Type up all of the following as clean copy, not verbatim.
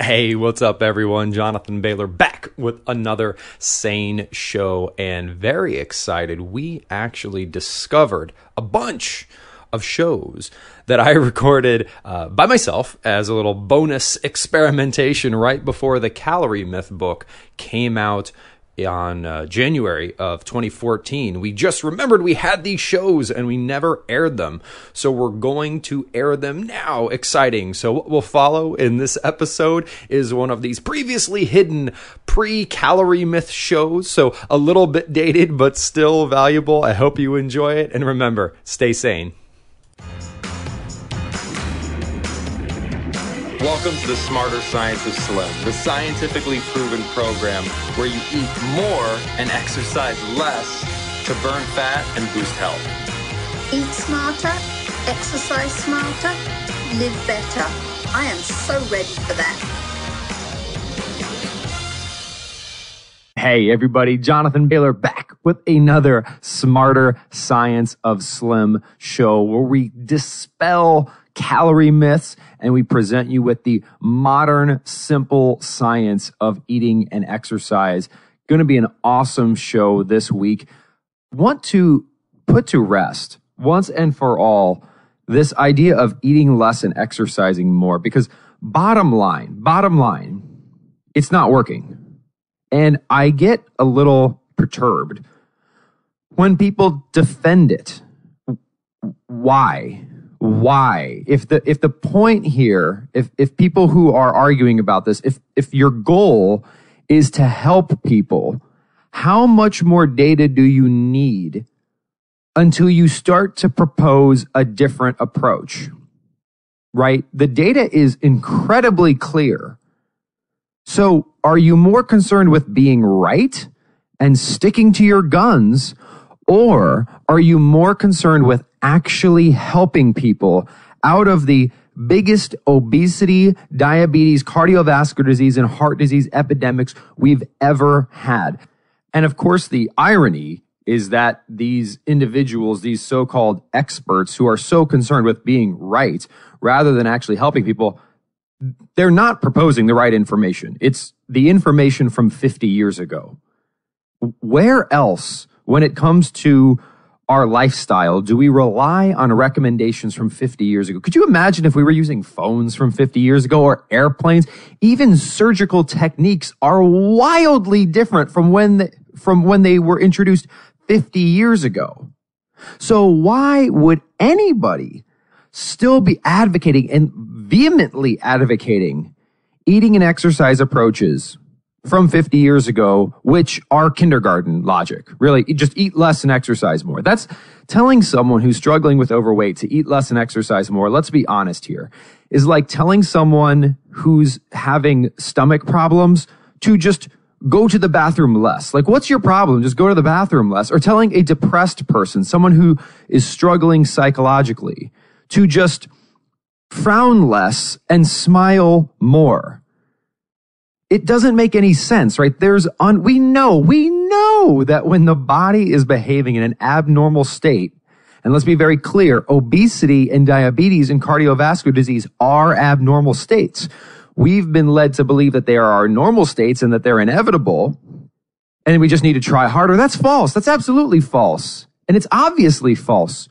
Hey, what's up, everyone? Jonathan Bailor back with another SANE show, and very excited. We actually discovered a bunch of shows that I recorded by myself as a little bonus experimentation right before the Calorie Myth book came out on January of 2014. We just remembered we had these shows and we never aired them. So we're going to air them now. Exciting. So what will follow in this episode is one of these previously hidden pre-Calorie Myth shows. So a little bit dated, but still valuable. I hope you enjoy it. And remember, stay sane. Welcome to the Smarter Science of Slim, the scientifically proven program where you eat more and exercise less to burn fat and boost health. Eat smarter, exercise smarter, live better. I am so ready for that. Hey everybody, Jonathan Bailor back with another Smarter Science of Slim show where we dispel calorie myths and we present you with the modern, simple science of eating and exercise. Going to be an awesome show this week. Want to put to rest once and for all this idea of eating less and exercising more, because bottom line, it's not working. And I get a little perturbed when people defend it. Why? If the point here, if people who are arguing about this, if your goal is to help people, how much more data do you need until you start to propose a different approach? Right? The data is incredibly clear. So are you more concerned with being right and sticking to your guns, or are you more concerned with actually helping people out of the biggest obesity, diabetes, cardiovascular disease, and heart disease epidemics we've ever had? And of course, the irony is that these individuals, these so-called experts who are so concerned with being right rather than actually helping people, they're not proposing the right information. It's the information from 50 years ago. Where else, when it comes to our lifestyle, do we rely on recommendations from 50 years ago? Could you imagine if we were using phones from 50 years ago or airplanes? Even surgical techniques are wildly different from when they were introduced 50 years ago. So why would anybody still be advocating and vehemently advocating eating and exercise approaches from 50 years ago, which are kindergarten logic? Really, just eat less and exercise more. That's telling someone who's struggling with overweight to eat less and exercise more. Let's be honest here, is like telling someone who's having stomach problems to just go to the bathroom less. Like, what's your problem? Just go to the bathroom less. Or telling a depressed person, someone who is struggling psychologically, to just frown less and smile more. It doesn't make any sense, right? We know that when the body is behaving in an abnormal state, and let's be very clear, obesity and diabetes and cardiovascular disease are abnormal states. We've been led to believe that they are our normal states and that they're inevitable, and we just need to try harder. That's false. That's absolutely false. And it's obviously false.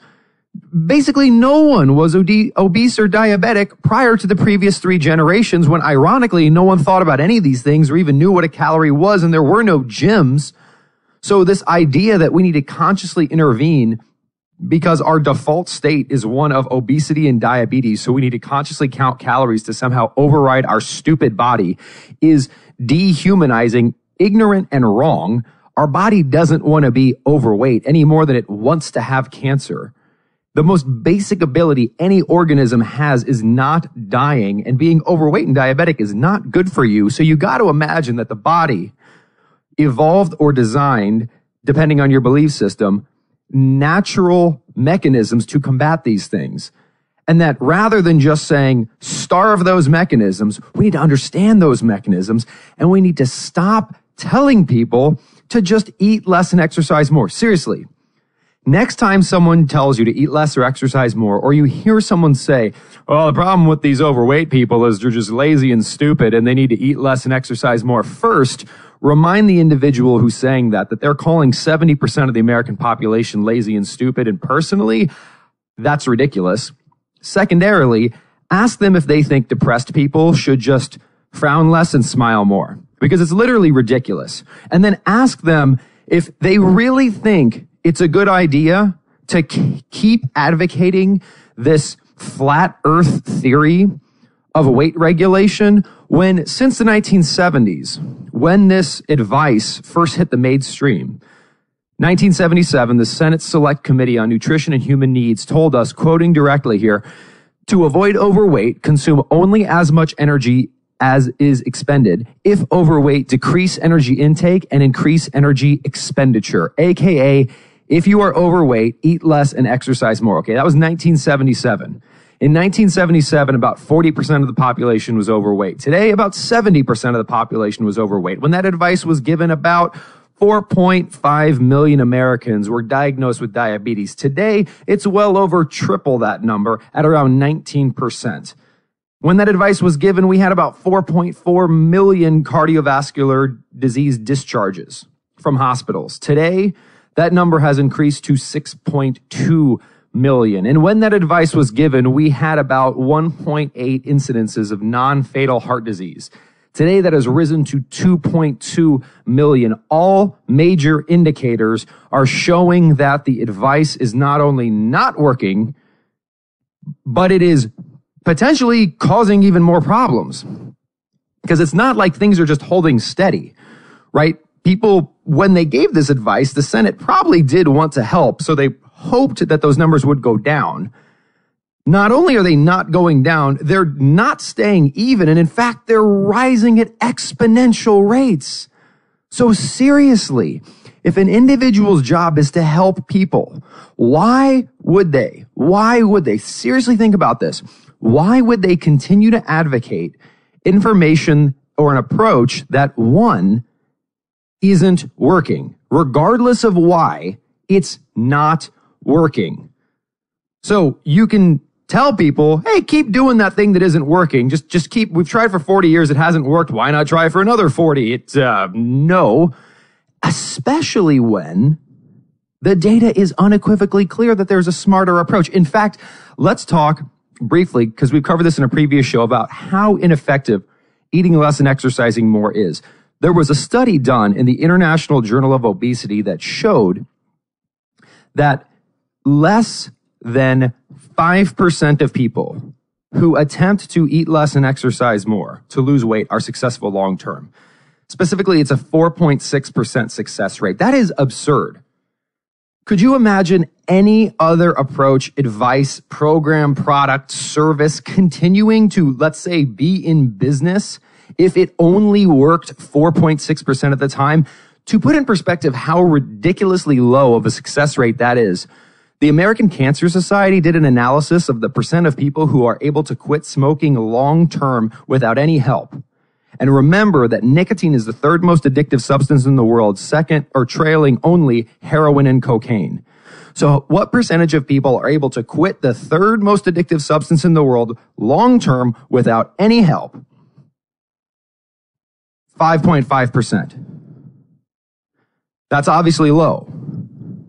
Basically, no one was obese or diabetic prior to the previous 3 generations, when ironically, no one thought about any of these things or even knew what a calorie was, and there were no gyms. So this idea that we need to consciously intervene because our default state is one of obesity and diabetes, so we need to consciously count calories to somehow override our stupid body, is dehumanizing, ignorant, and wrong. Our body doesn't want to be overweight any more than it wants to have cancer. The most basic ability any organism has is not dying, and being overweight and diabetic is not good for you. So you got to imagine that the body evolved or designed, depending on your belief system, natural mechanisms to combat these things. And that rather than just saying, starve those mechanisms, we need to understand those mechanisms, and we need to stop telling people to just eat less and exercise more. Seriously. Next time someone tells you to eat less or exercise more, or you hear someone say, well, the problem with these overweight people is they're just lazy and stupid and they need to eat less and exercise more. First, remind the individual who's saying that they're calling 70% of the American population lazy and stupid. And personally, that's ridiculous. Secondarily, ask them if they think depressed people should just frown less and smile more, because it's literally ridiculous. And then ask them if they really think it's a good idea to keep advocating this flat earth theory of weight regulation when since the 1970s, when this advice first hit the mainstream, 1977, the Senate Select Committee on Nutrition and Human Needs told us, quoting directly here, to avoid overweight, consume only as much energy as is expended. If overweight, decrease energy intake and increase energy expenditure, aka if you are overweight, eat less and exercise more. Okay, that was 1977. In 1977, about 40% of the population was overweight. Today, about 70% of the population was overweight. When that advice was given, about 4.5 million Americans were diagnosed with diabetes. Today, it's well over triple that number at around 19%. When that advice was given, we had about 4.4 million cardiovascular disease discharges from hospitals. Today, that number has increased to 6.2 million. And when that advice was given, we had about 1.8 incidences of non-fatal heart disease. Today, that has risen to 2.2 million. All major indicators are showing that the advice is not only not working, but it is potentially causing even more problems. Because it's not like things are just holding steady, right? People, when they gave this advice, the Senate probably did want to help, so they hoped that those numbers would go down. Not only are they not going down, they're not staying even, and in fact, they're rising at exponential rates. So seriously, if an individual's job is to help people, why would they? Seriously think about this. Why would they continue to advocate information or an approach that, one, isn't working? Regardless of why, it's not working. So you can tell people, hey, keep doing that thing that isn't working. Just keep, we've tried for 40 years, it hasn't worked. Why not try for another 40? It's, no. Especially when the data is unequivocally clear that there's a smarter approach. In fact, let's talk briefly, because we've covered this in a previous show, about how ineffective eating less and exercising more is. There was a study done in the International Journal of Obesity that showed that less than 5% of people who attempt to eat less and exercise more to lose weight are successful long term. Specifically, it's a 4.6% success rate. That is absurd. Could you imagine any other approach, advice, program, product, service continuing to, let's say, be in business if it only worked 4.6% of the time? To put in perspective how ridiculously low of a success rate that is, the American Cancer Society did an analysis of the percent of people who are able to quit smoking long-term without any help. And remember that nicotine is the third most addictive substance in the world, second or trailing only heroin and cocaine. So what percentage of people are able to quit the third most addictive substance in the world long-term without any help? 5.5%. That's obviously low.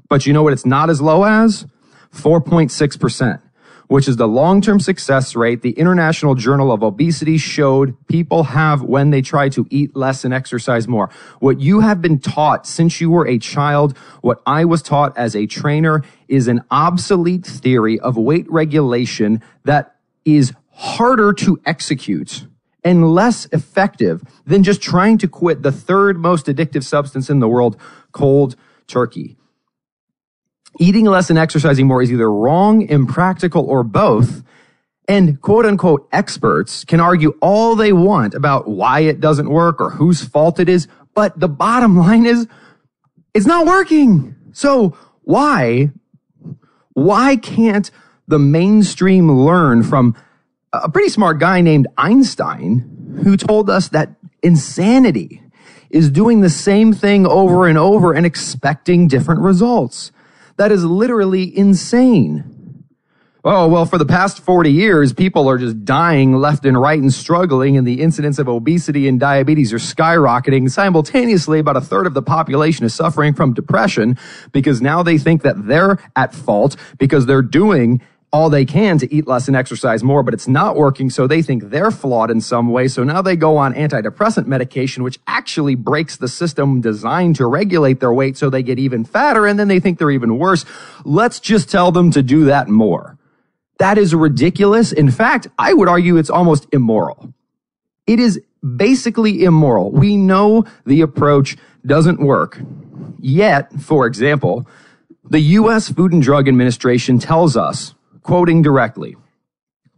But you know what it's not as low as? 4.6%, which is the long-term success rate the International Journal of Obesity showed people have when they try to eat less and exercise more. What you have been taught since you were a child, what I was taught as a trainer, is an obsolete theory of weight regulation that is harder to execute and less effective than just trying to quit the third most addictive substance in the world, cold turkey. Eating less and exercising more is either wrong, impractical, or both. And quote-unquote experts can argue all they want about why it doesn't work or whose fault it is, but the bottom line is it's not working. So why can't the mainstream learn from a pretty smart guy named Einstein, who told us that insanity is doing the same thing over and over and expecting different results? That is literally insane. Oh, well, for the past 40 years, people are just dying left and right and struggling, and the incidence of obesity and diabetes are skyrocketing. Simultaneously, about a third of the population is suffering from depression because now they think that they're at fault because they're doing all they can to eat less and exercise more, but it's not working, so they think they're flawed in some way. So now they go on antidepressant medication, which actually breaks the system designed to regulate their weight, so they get even fatter, and then they think they're even worse. Let's just tell them to do that more. That is ridiculous. In fact, I would argue it's almost immoral. It is basically immoral. We know the approach doesn't work. Yet, for example, the U.S. Food and Drug Administration tells us, quoting directly,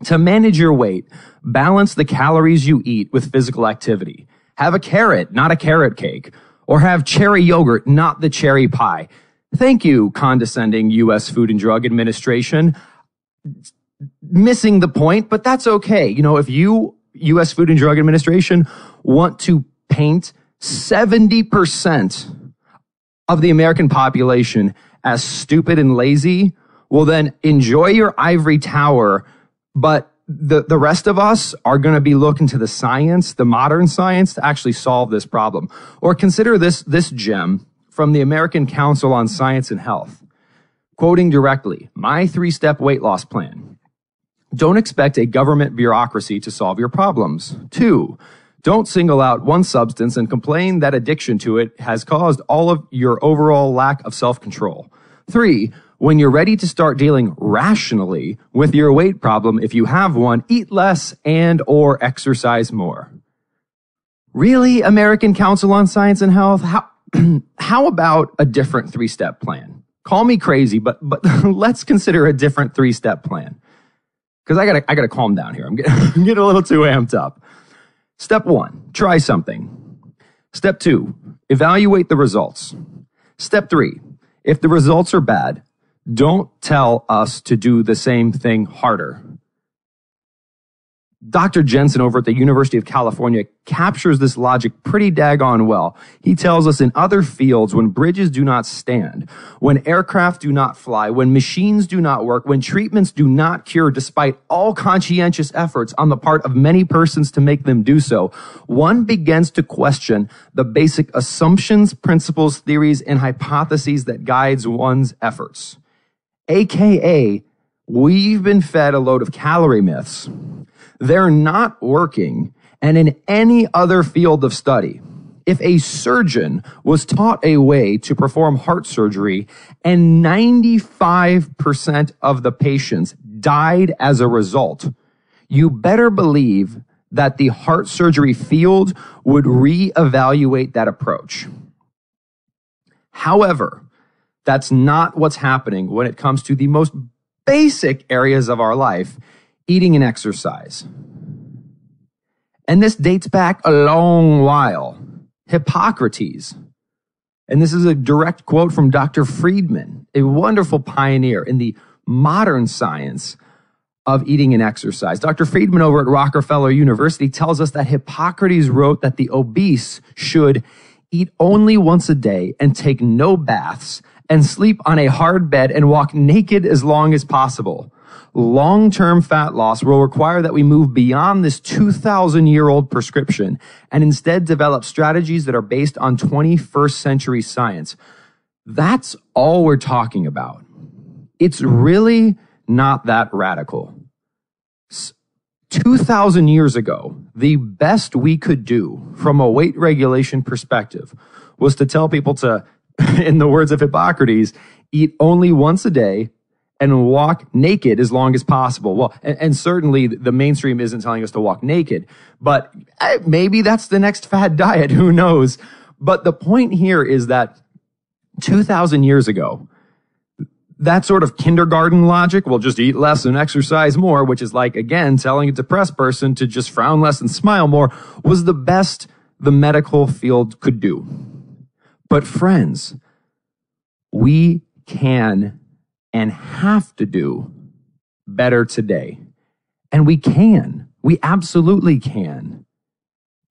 to manage your weight, balance the calories you eat with physical activity. Have a carrot, not a carrot cake. Or have cherry yogurt, not the cherry pie. Thank you, condescending U.S. Food and Drug Administration. Missing the point, but that's okay. You know, if you, U.S. Food and Drug Administration, want to paint 70% of the American population as stupid and lazy, well then enjoy your ivory tower, but the rest of us are going to be looking to the science, the modern science, to actually solve this problem. Or consider this gem from the American Council on Science and Health. Quoting directly, my 3-step weight loss plan. Don't expect a government bureaucracy to solve your problems. 2, don't single out one substance and complain that addiction to it has caused all of your overall lack of self-control. 3, when you're ready to start dealing rationally with your weight problem, if you have one, eat less and or exercise more. Really, American Council on Science and Health? How about a different 3-step plan? Call me crazy, but let's consider a different 3-step plan. Because I gotta calm down here. I'm getting a little too amped up. Step 1, try something. Step 2, evaluate the results. Step 3, if the results are bad, don't tell us to do the same thing harder. Dr. Jensen over at the University of California captures this logic pretty daggone well. He tells us in other fields, when bridges do not stand, when aircraft do not fly, when machines do not work, when treatments do not cure despite all conscientious efforts on the part of many persons to make them do so, one begins to question the basic assumptions, principles, theories, and hypotheses that guides one's efforts. AKA, we've been fed a load of calorie myths. They're not working. And in any other field of study, if a surgeon was taught a way to perform heart surgery and 95% of the patients died as a result, you better believe that the heart surgery field would reevaluate that approach. However, that's not what's happening when it comes to the most basic areas of our life, eating and exercise. And this dates back a long while. Hippocrates. And this is a direct quote from Dr. Friedman, a wonderful pioneer in the modern science of eating and exercise. Dr. Friedman over at Rockefeller University tells us that Hippocrates wrote that the obese should eat only once a day and take no baths and sleep on a hard bed and walk naked as long as possible. Long-term fat loss will require that we move beyond this 2,000-year-old prescription and instead develop strategies that are based on 21st century science. That's all we're talking about. It's really not that radical. 2,000 years ago, the best we could do from a weight regulation perspective was to tell people to, in the words of Hippocrates, eat only once a day and walk naked as long as possible. Well, and certainly the mainstream isn't telling us to walk naked, but maybe that's the next fad diet. Who knows? But the point here is that 2,000 years ago, that sort of kindergarten logic, well, just eat less and exercise more, which is like, again, telling a depressed person to just frown less and smile more, was the best the medical field could do. But friends, we can and have to do better today. And we can. We absolutely can.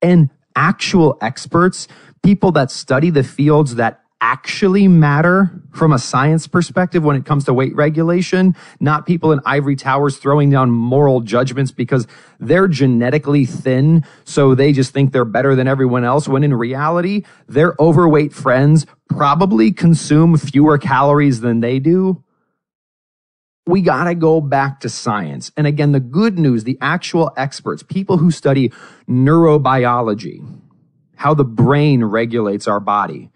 And actual experts, people that study the fields that actually matter from a science perspective when it comes to weight regulation, not people in ivory towers throwing down moral judgments because they're genetically thin, so they just think they're better than everyone else, when in reality, their overweight friends probably consume fewer calories than they do. We gotta go back to science. And again, the good news, the actual experts, people who study neurobiology, how the brain regulates our body,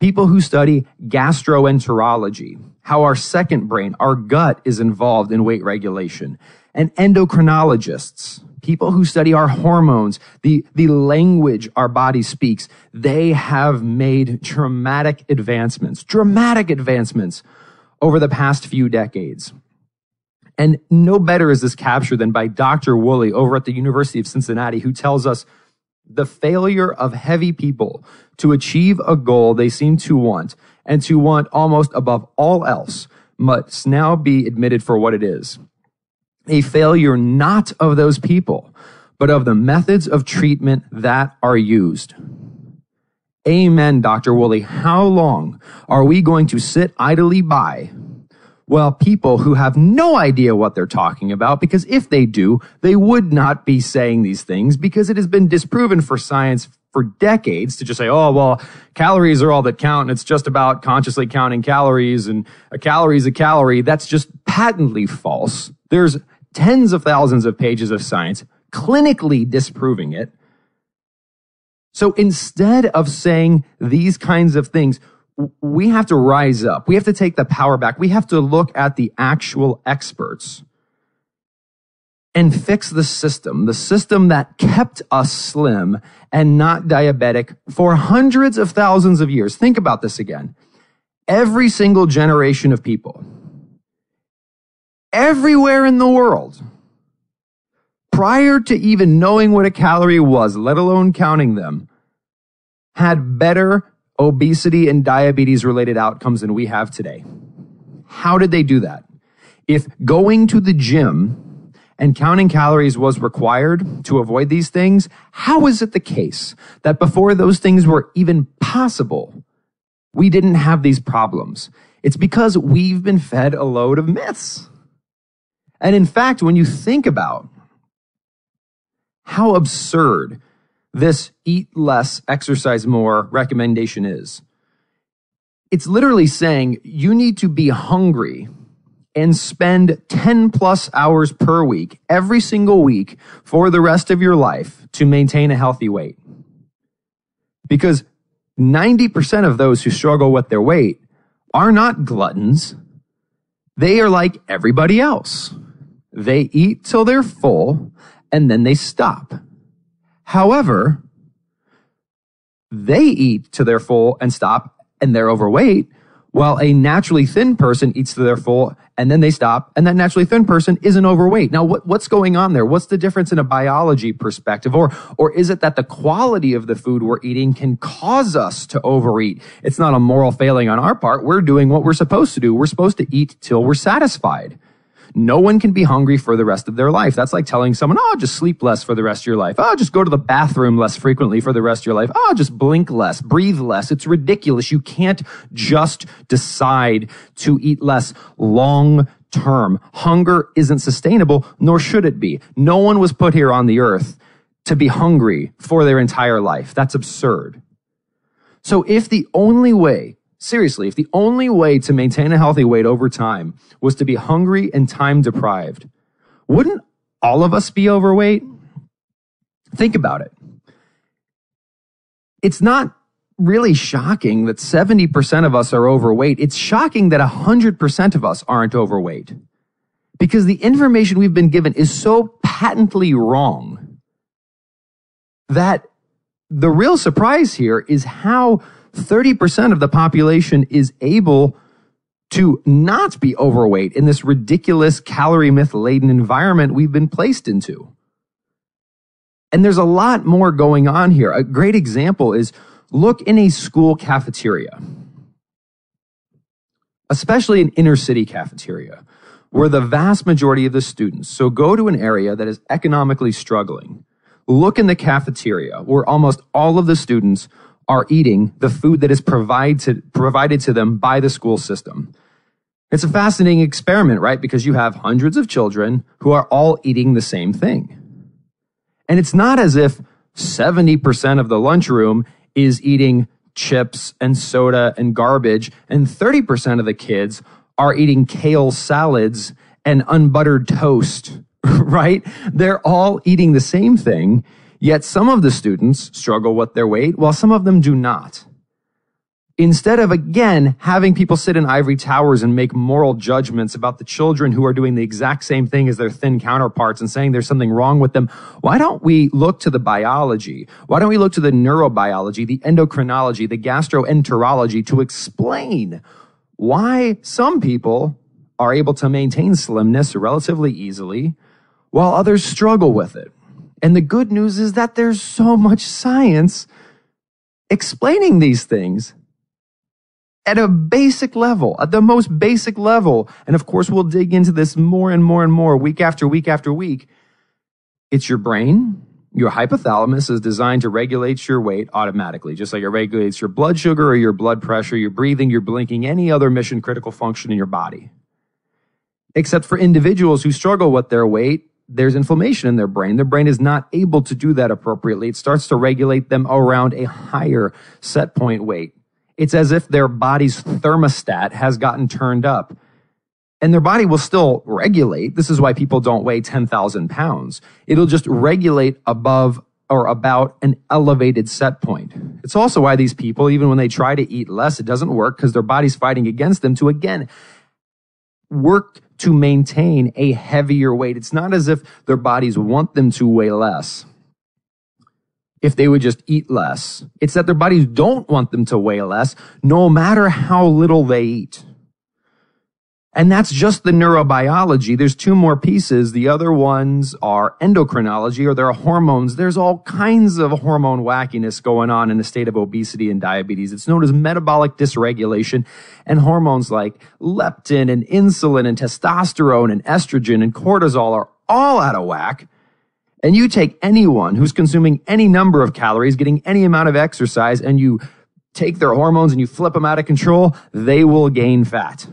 people who study gastroenterology, how our second brain, our gut, is involved in weight regulation, and endocrinologists, people who study our hormones, the language our body speaks, they have made dramatic advancements over the past few decades. And no better is this captured than by Dr. Woolley over at the University of Cincinnati, who tells us the failure of heavy people to achieve a goal they seem to want, and to want almost above all else, must now be admitted for what it is. A failure not of those people, but of the methods of treatment that are used. Amen, Dr. Woolley. How long are we going to sit idly by while people who have no idea what they're talking about, because if they do, they would not be saying these things, because it has been disproven for science for decades to just say, oh, well, calories are all that count, and it's just about consciously counting calories, and a calorie is a calorie. That's just patently false. There's tens of thousands of pages of science clinically disproving it. So instead of saying these kinds of things, we have to rise up. We have to take the power back. We have to look at the actual experts and fix the system that kept us slim and not diabetic for hundreds of thousands of years. Think about this again. Every single generation of people, everywhere in the world, prior to even knowing what a calorie was, let alone counting them, had better obesity and diabetes related outcomes than we have today. How did they do that? If going to the gym and counting calories was required to avoid these things, how is it the case that before those things were even possible, we didn't have these problems? It's because we've been fed a load of myths. And in fact, when you think about how absurd this eat less, exercise more recommendation is, it's literally saying you need to be hungry and spend 10 plus hours per week, every single week, for the rest of your life to maintain a healthy weight. Because 90% of those who struggle with their weight are not gluttons. They are like everybody else. They eat till they're full and then they stop. However, they eat to their full and stop and they're overweight, while a naturally thin person eats to their full and then they stop, and that naturally thin person isn't overweight. Now, what's going on there? What's the difference in a biology perspective? Or is it that the quality of the food we're eating can cause us to overeat? It's not a moral failing on our part. We're doing what we're supposed to do. We're supposed to eat till we're satisfied. No one can be hungry for the rest of their life. That's like telling someone, oh, just sleep less for the rest of your life. Oh, just go to the bathroom less frequently for the rest of your life. Oh, just blink less, breathe less. It's ridiculous. You can't just decide to eat less long term. Hunger isn't sustainable, nor should it be. No one was put here on the earth to be hungry for their entire life. That's absurd. So if the only way to maintain a healthy weight over time was to be hungry and time deprived, wouldn't all of us be overweight? Think about it. It's not really shocking that 70% of us are overweight. It's shocking that 100% of us aren't overweight, because the information we've been given is so patently wrong that the real surprise here is how 30% of the population is able to not be overweight in this ridiculous calorie myth-laden environment we've been placed into. And there's a lot more going on here. A great example is look in a school cafeteria, especially an inner city cafeteria, where the vast majority of the students, so go to an area that is economically struggling, look in the cafeteria where almost all of the students are eating the food that is provided to them by the school system. It's a fascinating experiment, right? Because you have hundreds of children who are all eating the same thing. And it's not as if 70% of the lunchroom is eating chips and soda and garbage, and 30% of the kids are eating kale salads and unbuttered toast, right? They're all eating the same thing, yet some of the students struggle with their weight, while some of them do not. Instead of, again, having people sit in ivory towers and make moral judgments about the children who are doing the exact same thing as their thin counterparts and saying there's something wrong with them, why don't we look to the biology? Why don't we look to the neurobiology, the endocrinology, the gastroenterology to explain why some people are able to maintain slimness relatively easily while others struggle with it? And the good news is that there's so much science explaining these things at a basic level, at the most basic level. And of course, we'll dig into this more and more and more week after week after week. It's your brain. Your hypothalamus is designed to regulate your weight automatically, just like it regulates your blood sugar or your blood pressure, your breathing, your blinking, any other mission critical function in your body. Except for individuals who struggle with their weight, there's inflammation in their brain. Their brain is not able to do that appropriately. It starts to regulate them around a higher set point weight. It's as if their body's thermostat has gotten turned up. And their body will still regulate. This is why people don't weigh 10,000 pounds. It'll just regulate above or about an elevated set point. It's also why these people, even when they try to eat less, it doesn't work because their body's fighting against them to, again, work to maintain a heavier weight. It's not as if their bodies want them to weigh less if they would just eat less. It's that their bodies don't want them to weigh less, no matter how little they eat. And that's just the neurobiology. There's two more pieces. The other ones are endocrinology, or they're hormones. There's all kinds of hormone wackiness going on in the state of obesity and diabetes. It's known as metabolic dysregulation, and hormones like leptin and insulin and testosterone and estrogen and cortisol are all out of whack. And you take anyone who's consuming any number of calories, getting any amount of exercise, and you take their hormones and you flip them out of control, they will gain fat.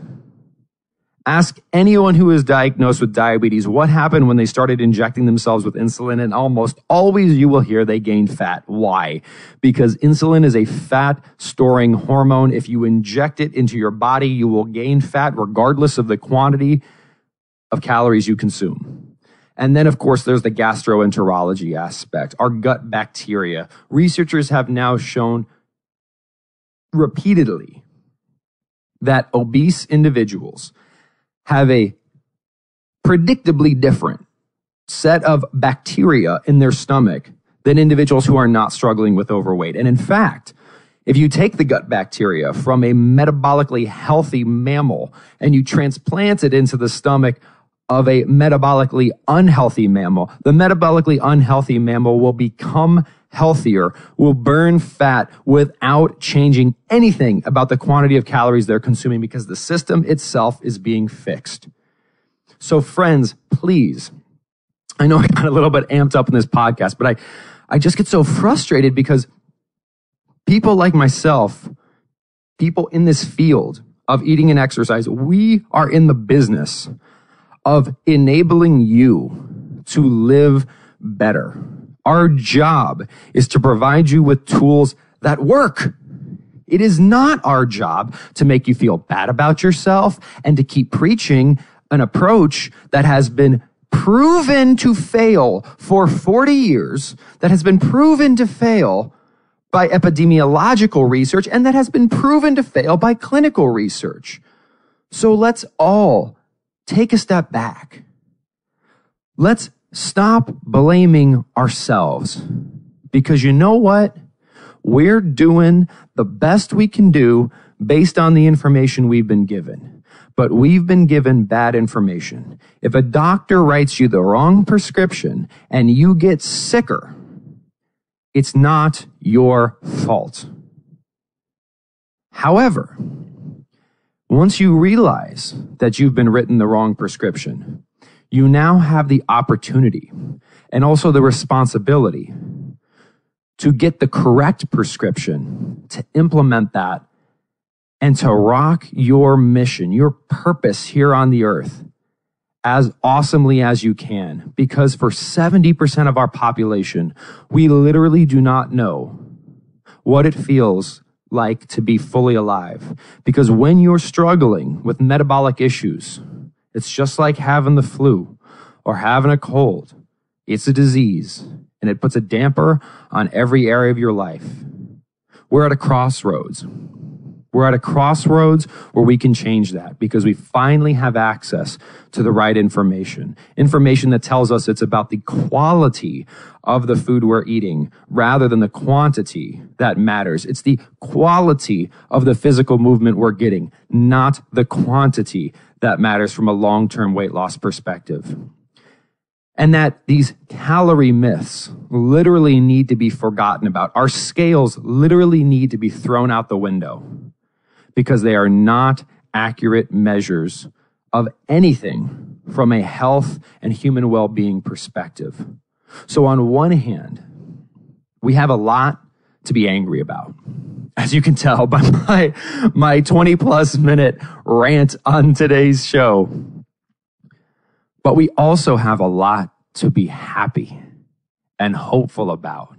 Ask anyone who is diagnosed with diabetes what happened when they started injecting themselves with insulin, and almost always you will hear they gained fat. Why? Because insulin is a fat-storing hormone. If you inject it into your body, you will gain fat regardless of the quantity of calories you consume. And then, of course, there's the gastroenterology aspect, our gut bacteria. Researchers have now shown repeatedly that obese individuals have a predictably different set of bacteria in their stomach than individuals who are not struggling with overweight. And in fact, if you take the gut bacteria from a metabolically healthy mammal and you transplant it into the stomach of a metabolically unhealthy mammal, the metabolically unhealthy mammal will become healthier, will burn fat without changing anything about the quantity of calories they're consuming because the system itself is being fixed. So friends, please, I know I got a little bit amped up in this podcast, but I just get so frustrated because people like myself, people in this field of eating and exercise, we are in the business of enabling you to live better. Our job is to provide you with tools that work. It is not our job to make you feel bad about yourself and to keep preaching an approach that has been proven to fail for 40 years, that has been proven to fail by epidemiological research, and that has been proven to fail by clinical research. So let's all take a step back. Let's stop blaming ourselves, because you know what? We're doing the best we can do based on the information we've been given. But we've been given bad information. If a doctor writes you the wrong prescription and you get sicker, it's not your fault. However, once you realize that you've been written the wrong prescription, you now have the opportunity and also the responsibility to get the correct prescription, to implement that, and to rock your mission, your purpose here on the earth as awesomely as you can. Because for 70% of our population, we literally do not know what it feels like to be fully alive. Because when you're struggling with metabolic issues, it's just like having the flu or having a cold. It's a disease, and it puts a damper on every area of your life. We're at a crossroads. We're at a crossroads where we can change that because we finally have access to the right information. Information that tells us it's about the quality of the food we're eating rather than the quantity that matters. It's the quality of the physical movement we're getting, not the quantity that matters from a long-term weight loss perspective. And that these calorie myths literally need to be forgotten about. Our scales literally need to be thrown out the window because they are not accurate measures of anything from a health and human well-being perspective. So on one hand, we have a lot to be angry about, as you can tell by my 20-plus minute rant on today's show. But we also have a lot to be happy and hopeful about.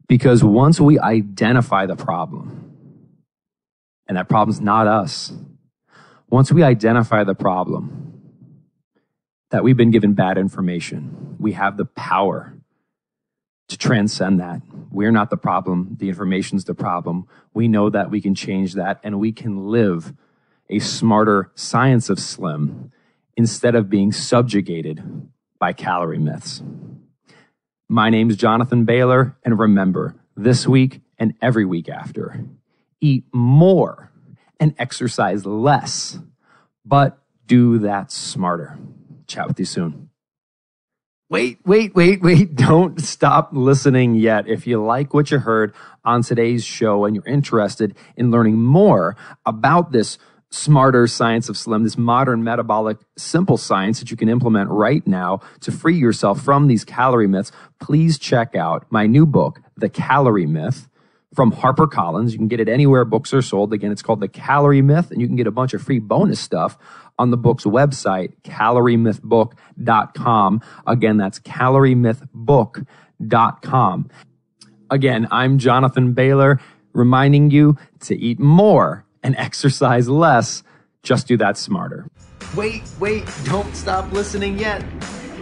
Because once we identify the problem, and that problem's not us, once we identify the problem, that we've been given bad information, we have the power to transcend that. We're not the problem. The information's the problem. We know that we can change that, and we can live a smarter science of slim instead of being subjugated by calorie myths. My name's Jonathan Bailor, and remember, this week and every week after, eat more and exercise less, but do that smarter. Chat with you soon. Wait. Don't stop listening yet. If you like what you heard on today's show and you're interested in learning more about this smarter science of slim, this modern metabolic simple science that you can implement right now to free yourself from these calorie myths, please check out my new book, The Calorie Myth, from HarperCollins. You can get it anywhere books are sold. Again, it's called The Calorie Myth, and you can get a bunch of free bonus stuff on the book's website, caloriemythbook.com. Again, that's caloriemythbook.com. Again, I'm Jonathan Bailor, reminding you to eat more and exercise less. Just do that smarter. Wait, don't stop listening yet.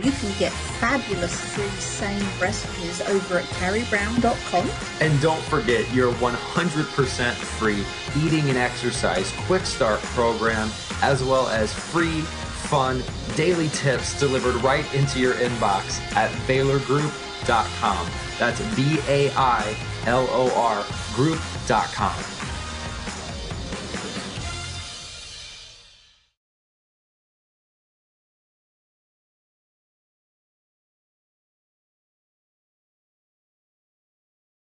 You can get fabulous free SANE recipes over at carriebrown.com. And don't forget your 100% free eating and exercise quick start program, as well as free, fun, daily tips delivered right into your inbox at bailorgroup.com. That's BAILOR group.com.